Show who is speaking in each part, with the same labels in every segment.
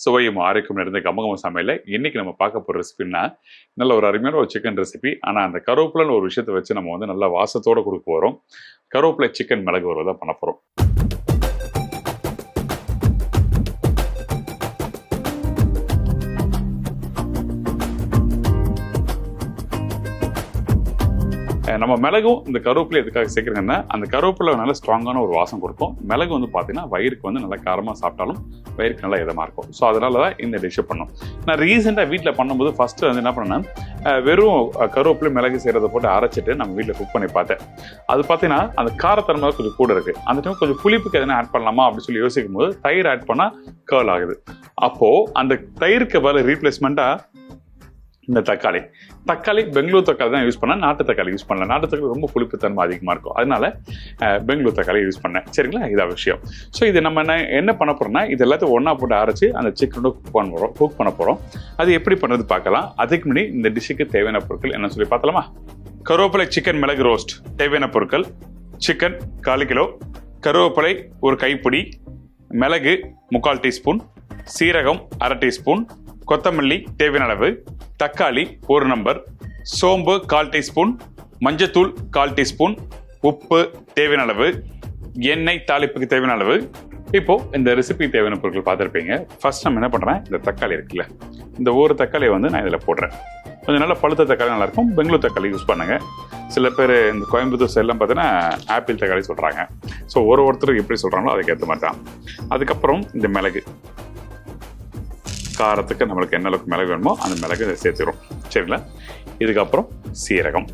Speaker 1: சுவையும் ஆரோக்கியம் நிறைந்த கமகம சமையல இன்னைக்கு நம்ம பார்க்க போற ரெசிபின்னா நல்ல ஒரு அருமையான ஒரு சிக்கன் ரெசிபி. ஆனா அந்த கருவேப்பிலைன்னு ஒரு விஷயத்தை வச்சு நம்ம வந்து நல்ல வாசத்தோட கொடுக்க போறோம். கருவேப்பிலை சிக்கன் மிளகு வறுவல் பண்ண போறோம். நம்ம மிளகும் இந்த கருவேப்பிலை எதுக்காக சேர்க்குறேங்கன்னா, அந்த கருவேப்பிலை நல்ல ஸ்ட்ராங்கான ஒரு வாசம் கொடுக்கும். மிளகு வந்து பார்த்தீங்கன்னா வயிறுக்கு வந்து நல்லா காரமாக சாப்பிட்டாலும் வயிறுக்கு நல்லா இதமாக இருக்கும். ஸோ அதனால தான் இந்த டிஷ்ஷை பண்ணோம். நான் ரீசெண்டாக வீட்டில் பண்ணும்போது ஃபஸ்ட்டு வந்து என்ன பண்ணேன்னா, வெறும் கருவேப்பிலை மிளகு செய்கிறத போட்டு அரைச்சிட்டு நம்ம வீட்டில் குக் பண்ணி பார்த்தேன். அது பார்த்தீங்கன்னா அந்த காரத்தன்மை கொஞ்சம் கூட இருக்குது. அந்த டைம் கொஞ்சம் புளிப்புக்கு எதனா ஆட் பண்ணலாமா அப்படின்னு சொல்லி யோசிக்கும் போது தயிர் ஆட் பண்ணால் கேர்ள் ஆகுது. அப்போது அந்த தயிருக்கு பதில் ரீப்ளேஸ்மெண்ட்டாக இந்த தக்காளி பெங்களூர் தக்காளி தான் யூஸ் பண்ணேன். நாட்டு தக்காளி யூஸ் பண்ணல. நாட்டு தக்காளி ரொம்ப புளிப்புத்தன்மை அதிகமாக இருக்கும். அதனால பெங்களூர் தக்காளி யூஸ் பண்ணேன். சரிங்களா, இதான் விஷயம். ஸோ இது நம்ம என்ன பண்ண போறோம்னா, இது எல்லாத்தையும் ஒன்றா போட்டு அரைச்சி அந்த சிக்கனோட குக் பண்ண போகிறோம். அது எப்படி பண்ணுறது பார்க்கலாம். அதுக்கு முன்னாடி இந்த டிஷ்ஷுக்கு தேவையான பொருட்கள் என்ன சொல்லி பார்த்தலாமா. கருவேப்பிலை சிக்கன் மிளகு ரோஸ்ட் தேவையான பொருட்கள்: சிக்கன் 1/4 கிலோ, கருவேப்பிலை ஒரு கைப்பிடி, மிளகு 3/4 டீஸ்பூன், சீரகம் 1/2 டீஸ்பூன், கொத்தமல்லி தேவையான அளவு, தக்காளி 1 நம்பர், சோம்பு 1/4 டீஸ்பூன், மஞ்சத்தூள் 1/4 டீஸ்பூன், உப்பு தேவையான அளவு, எண்ணெய் தாளிப்புக்கு தேவையான அளவு. இப்போ இந்த ரெசிபி தேவையான பொருட்கள் பார்த்துருப்பீங்க. ஃபர்ஸ்ட் நம்ம என்ன பண்ணுறேன், இந்த தக்காளி இருக்குல்ல, இந்த ஒரு தக்காளியை வந்து நான் இதில் போடுறேன். கொஞ்சம் நல்லா பழுத்த தக்காளி நல்லாயிருக்கும். பெங்களூர் தக்காளி யூஸ் பண்ணுங்க. சில பேர் இந்த கோயம்புத்தூர் சைட்லாம் பார்த்தீங்கன்னா ஆப்பிள் தக்காளி சொல்கிறாங்க. ஸோ ஒருத்தருக்கு எப்படி சொல்கிறாங்களோ அதுக்கேற்ற மாதிரி தான். அதுக்கப்புறம் இந்த மிளகு, காரத்துக்கு நம்மளுக்கு என்ன அளவுக்கு மிளகு வேணுமோ அந்த மிளகு இதை சேர்த்துக்கிறோம். சரிங்களா. இதுக்கப்புறம் சீரகம்,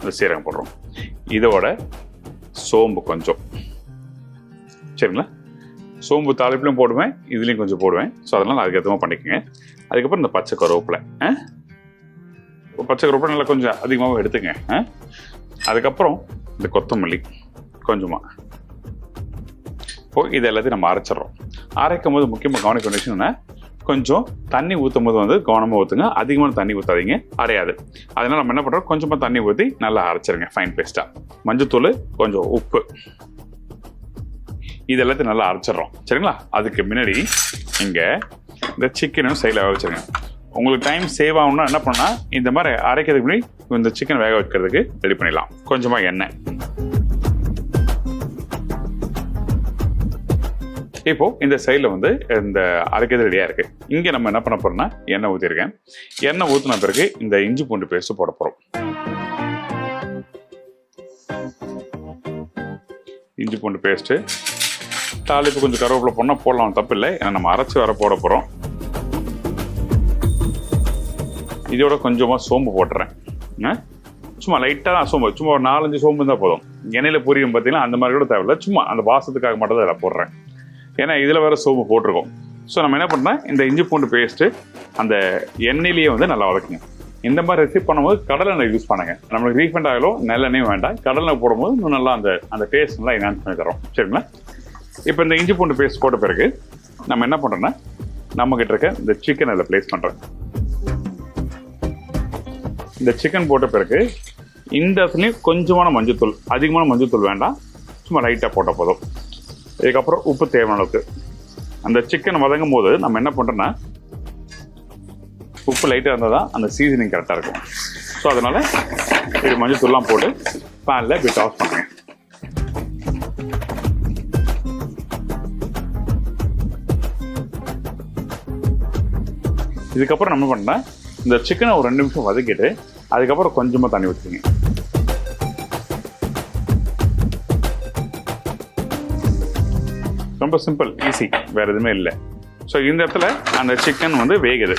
Speaker 1: இந்த சீரகம் போடுறோம். இதோட சோம்பு கொஞ்சம். சரிங்களா. சோம்பு தாளிப்புலையும் போடுவேன், இதுலேயும் கொஞ்சம் போடுவேன். ஸோ அதனால் அதுக்கேற்ற மாதிரி பண்ணிக்கோங்க. அதுக்கப்புறம் இந்த பச்சை கருவேப்பிலை நல்லா கொஞ்சம் அதிகமாகவும் எடுத்துங்க. அதுக்கப்புறம் இந்த கொத்தமல்லி கொஞ்சமாக. இப்போ இது எல்லாத்தையும் நம்ம அரைச்சிடறோம். அரைக்கும் போது முக்கியமாக கவனிக்க வேண்டிய விஷயம் என்ன, கொஞ்சம் தண்ணி ஊற்றும் போது வந்து கவனமாக ஊற்றுங்க. அதிகமான தண்ணி ஊற்றாதீங்க, அரையாது. அதனால நம்ம என்ன பண்ணுறோம், கொஞ்சமாக தண்ணி ஊற்றி நல்லா அரைச்சிருங்க ஃபைன் பேஸ்ட்டாக. மஞ்சத்தூள், கொஞ்சம் உப்பு, இது எல்லாத்தையும் நல்லா அரைச்சிடறோம். சரிங்களா. அதுக்கு முன்னாடி இங்கே இந்த சிக்கனும் சைடில் வேக வச்சுருங்க. உங்களுக்கு டைம் சேவ் ஆகணும்னா என்ன பண்ணால், இந்த மாதிரி அரைக்கிறதுக்கு முன்னாடி இந்த சிக்கன் வேக வைக்கிறதுக்கு ரெடி பண்ணிடலாம். கொஞ்சமாக எண்ணெய். இப்போ இந்த சைடில் வந்து இந்த அரைக்கிறது ரெடியாக இருக்கு. இங்கே நம்ம என்ன பண்ண போறோம்னா, எண்ணெய் ஊற்றிருக்கேன். எண்ணெய் ஊற்றின பிறகு இந்த இஞ்சி பூண்டு பேஸ்ட் போட போகிறோம். இஞ்சி பூண்டு பேஸ்ட்டு, தாளிப்பு கொஞ்சம் கருவேப்பிலை போனால் போடலாம், தப்பு இல்லை. ஏன்னா நம்ம அரைச்சி வர போட போகிறோம். இதோட கொஞ்சமாக சோம்பு போட்டுறேன். சும்மா லைட்டாக தான் சோம்பு, சும்மா ஒரு 4-5 சோம்பு இருந்தால் போதும். எண்ணெயில் பொரியும் பார்த்தீங்கன்னா அந்த மாதிரி கூட தேவையில்லை. சும்மா அந்த வாசத்துக்காக மட்டும் தான் இதில் போடுறேன். ஏன்னா இதில் வேறு சோம்பு போட்டிருக்கோம். ஸோ நம்ம என்ன பண்ணுறோம், இந்த இஞ்சி பூண்டு பேஸ்ட்டு அந்த எண்ணெயிலேயே வந்து நல்லா வதக்குங்க. இந்த மாதிரி ரெசிபி பண்ணும்போது கடலை எண்ணெய் யூஸ் பண்ணுங்க. நம்மளுக்கு ரீஃபண்ட் ஆகலோ நல்லெண்ணெயும் வேண்டாம். கடலை எண்ணெய் போடும்போது இன்னும் நல்லா அந்த டேஸ்ட் நல்லா என்ஹான்ஸ் பண்ணி தரோம். சரிங்களா. இப்போ இந்த இஞ்சி பூண்டு பேஸ்ட் போட்ட பிறகு நம்ம என்ன பண்ணுறோன்னா, நம்மக்கிட்ட இருக்க இந்த சிக்கன் அதில் ப்ளேஸ் பண்ணுறோம். இந்த சிக்கன் போட்ட பிறகு இந்த இடத்துலையும் கொஞ்சமான மஞ்சத்தூள், அதிகமான மஞ்சத்தூள் வேண்டாம், சும்மா லைட்டாக போட்டால் போதும். இதுக்கப்புறம் உப்பு தேவையான அளவுக்கு. அந்த சிக்கன் வதங்கும் போது நம்ம என்ன பண்ணுறோன்னா, உப்பு லைட்டாக இருந்தால் தான் அந்த சீசனிங் கரெக்டாக இருக்கும். ஸோ அதனால் இது மஞ்சத்தூள்லாம் போட்டு பேனில் இப்படி டாஸ் பண்ணுங்க. இதுக்கப்புறம் நம்ம பண்ணால் இந்த சிக்கனை ஒரு 2 நிமிஷம் வதக்கிட்டு அதுக்கப்புறம் கொஞ்சமாக தண்ணி ஊற்றிங்க. ரொம்ப சிம்பிள், ஈஸி, வேறு எதுவுமே இல்லை. ஸோ இந்த இடத்துல அந்த சிக்கன் வந்து வேகுது.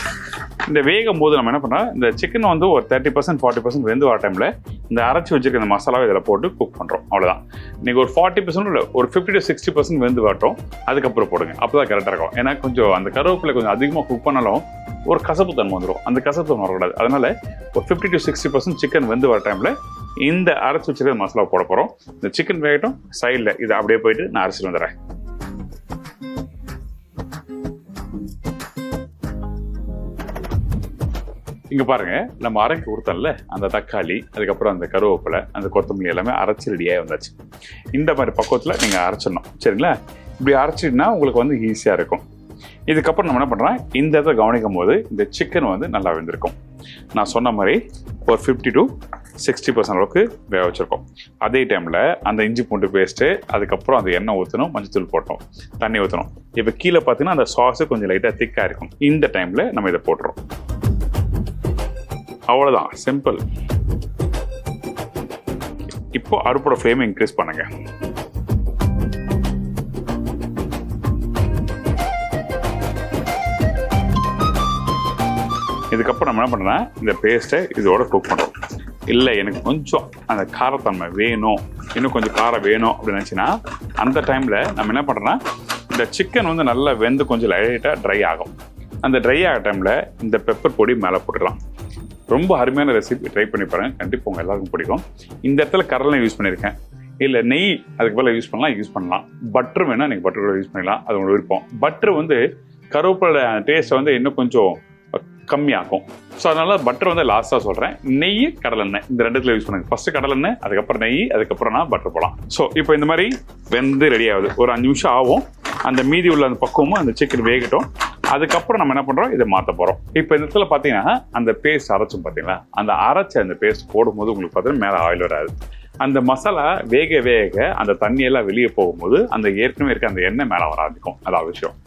Speaker 1: இந்த வேகும் போது நம்ம என்ன பண்ணோம், இந்த சிக்கன் வந்து ஒரு 30% 40% வெந்து வர டைமில் இந்த அரைச்சி வச்சுருக்க இந்த மசாலாவை இதில் போட்டு குக் பண்ணுறோம். அவ்வளோதான். நீங்கள் ஒரு 40% இல்லை, ஒரு 50 to 60% வெந்து வரட்டும். அதுக்கப்புறம் போடுங்க. அப்போ தான் கரெக்டாக இருக்கும். ஏன்னா கொஞ்சம் அந்த கருவேப்பிலை கொஞ்சம் அதிகமாக குக் பண்ணாலும் ஒரு கசப்பு தன்மை வந்துடும். அந்த கசப்பு தன்மை வரக்கூடாது. அதனால் ஒரு 50 to 60% சிக்கன் வெந்து வர டைமில் இந்த அரைச்சி வச்சுருக்க மசாலா போட போகிறோம். இந்த சிக்கன் வேகட்டும். சைடில் இதை அப்படியே போயிட்டு நான் அரைச்சிட்டு வந்துடுறேன். இங்கே பாருங்க, நம்ம அரைக்கு கொடுத்தோம்ல அந்த தக்காளி, அதுக்கப்புறம் அந்த கருவேப்பிலை, அந்த கொத்தமல்லி எல்லாமே அரைச்சி ரெடியாக வந்தாச்சு. இந்த மாதிரி பக்குவத்தில் நீங்கள் அரைச்சிடணும். சரிங்களா. இப்படி அரைச்சிட்டுனா உங்களுக்கு வந்து ஈஸியாக இருக்கும். இதுக்கப்புறம் நம்ம என்ன பண்ணுறோம், இந்த இடத்த கவனிக்கும் போது இந்த சிக்கன் வந்து நல்லா வெந்திருக்கும். நான் சொன்ன மாதிரி ஒரு 50 to 60% அளவுக்கு வேக வச்சுருக்கோம். அதே டைமில் அந்த இஞ்சி பூண்டு பேஸ்ட்டு, அதுக்கப்புறம் அந்த எண்ணெய் ஊற்றணும், மஞ்சத்தூள் போட்டோம், தண்ணி ஊற்றணும். இப்போ கீழே பார்த்தீங்கன்னா அந்த சாஸு கொஞ்சம் லைட்டாக திக்காக இருக்கும். இந்த டைமில் நம்ம இதை போட்டுறோம். அவ்வளோதான், சிம்பிள். இப்போ அடுப்போட ஃப்ளேமை இன்க்ரீஸ் பண்ணுங்க. இதுக்கப்புறம் நம்ம என்ன பண்ணுறோன்னா இந்த பேஸ்ட்டை இதோட குக் பண்ணுறோம். இல்லை எனக்கு கொஞ்சம் அந்த காரத்தன்மை வேணும், இன்னும் கொஞ்சம் காரம் வேணும் அப்படின்னு நினச்சின்னா அந்த டைமில் நம்ம என்ன பண்ணுறோன்னா இந்த சிக்கன் வந்து நல்லா வெந்து கொஞ்சம் லைட்டாக ட்ரை ஆகும். அந்த ட்ரை ஆகிற டைமில் இந்த பெப்பர் பொடி மேலே போட்டுடலாம். ரொம்ப அருமையான ரெசிபி, ட்ரை பண்ணி பாருங்கள், கண்டிப்பாக உங்கள் எல்லாருக்கும் பிடிக்கும். இந்த இடத்துல கடலை யூஸ் பண்ணியிருக்கேன், இல்லை நெய் அதுக்கு பதிலாக யூஸ் பண்ணலாம். பட்டர் வேணால் நீங்கள் பட்டர் கூட யூஸ் பண்ணலாம், அது உங்களுக்கு விருப்பம். பட்டர் வந்து கருவேப்பிலை டேஸ்ட்டை வந்து இன்னும் கொஞ்சம் கம்மியாகும். ஸோ அதனால பட்டர் வந்து லாஸ்ட்டாக சொல்கிறேன். நெய், கடலெண்ணெய் இந்த ரெண்டுத்துல யூஸ் பண்ணுங்க. ஃபர்ஸ்ட் கடலெண்ணெய், அதுக்கப்புறம் நெய், அதுக்கப்புறம் நான் பட்டர் போடலாம். ஸோ இப்போ இந்த மாதிரி வெந்து ரெடி ஆகுது. ஒரு 5 நிமிஷம் ஆகும். அந்த மீதி உள்ள அந்த பக்குவமும் அந்த சிக்கன் வேகட்டும். அதுக்கப்புறம் நம்ம என்ன பண்ணுறோம், இதை மாற்ற போகிறோம். இப்போ இந்த இடத்துல பார்த்தீங்கன்னா அந்த பேஸ்ட் அரைச்சோம் பார்த்தீங்களா, அந்த அரைச்ச அந்த பேஸ்ட் போடும்போது உங்களுக்கு பார்த்தீங்கன்னா மேலே ஆயில் வராது. அந்த மசாலா வேக வேக அந்த தண்ணியெல்லாம் வெளியே போகும்போது அந்த ஏற்கனவே இருக்க அந்த எண்ணெய் மேலே வர ஆரம்பிக்கும். அதான் விஷயம்.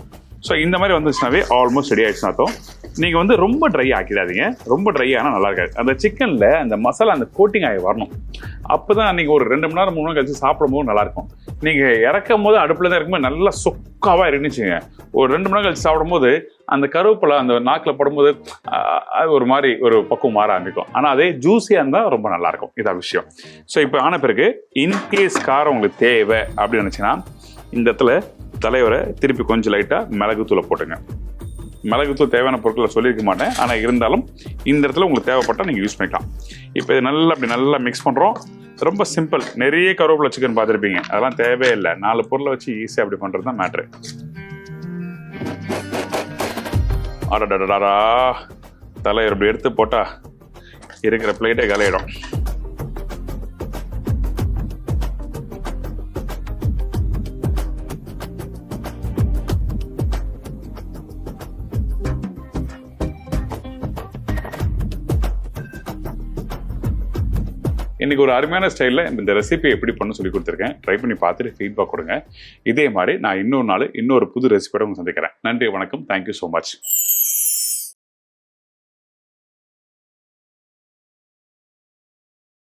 Speaker 1: ஸோ இந்த மாதிரி வந்துச்சுனாவே ஆல்மோஸ்ட் ரெடி ஆகிடுச்சுன்னு அர்த்தம். நீங்கள் வந்து ரொம்ப ட்ரை ஆக்கிடாதீங்க. ரொம்ப ட்ரை ஆனால் நல்லா இருக்காது. அந்த சிக்கனில் அந்த மசாலா அந்த கோட்டிங் ஆகி வரணும். அப்போ தான் நீங்கள் ஒரு 2 மணி நேரம் 3 மணி நேரம் கழிச்சு சாப்பிடும்போது நல்லாயிருக்கும். நீங்கள் இறக்கும் போது அடுப்பில் தான் இருக்கும்போது நல்லா சொக்காவாக இருந்துச்சுங்க. ஒரு 2 மணி நேரம் கழிச்சு சாப்பிடும்போது அந்த கருவேப்பிலை அந்த நாக்கில் படும்போது அது ஒரு மாதிரி ஒரு பக்குவம் மாற ஆரம்பிக்கும். ஆனால் அதே ஜூஸியாக இருந்தால் ரொம்ப நல்லாயிருக்கும். இதான் விஷயம். ஸோ இப்போ ஆன பிறகு இன்கேஸ் காரம் உங்களுக்கு தேவை அப்படின்னு நினச்சின்னா இந்த இடத்துல தலைவரை திருப்பி கொஞ்சம் லைட்டாக மிளகுத்தூளை போட்டுங்க. மிளகுத்தூள் தேவையான பொருட்களை சொல்லியிருக்க மாட்டேன், ஆனால் இருந்தாலும் இந்த இடத்துல உங்களுக்கு தேவைப்பட்டால் நீங்கள் யூஸ் பண்ணிக்கலாம். இப்போ இது நல்லா மிக்ஸ் பண்ணுறோம். ரொம்ப சிம்பிள். நிறைய கருவேப்பிலை சிக்கன் பார்த்துருப்பீங்க, அதெல்லாம் தேவையே இல்லை. 4 பொருளை வச்சு ஈஸியாக அப்படி பண்ணுறது தான் மேட்ரு. அடடடடா, தலைவர் இப்படி எடுத்து போட்டால் இருக்கிற பிளேட்டே கலையிடும். இன்னைக்கு ஒரு அருமையான ஸ்டைலில் இந்த ரெசிபி எப்படி பண்ண சொல்லி கொடுத்துருக்கேன். ட்ரை பண்ணி பார்த்துட்டு ஃபீட்பேக் கொடுங்க. இதே மாதிரி நான் இன்னொரு நாள் இன்னொரு புது ரெசிபியோட சந்திக்கிறேன். நன்றி, வணக்கம். Thank you so much.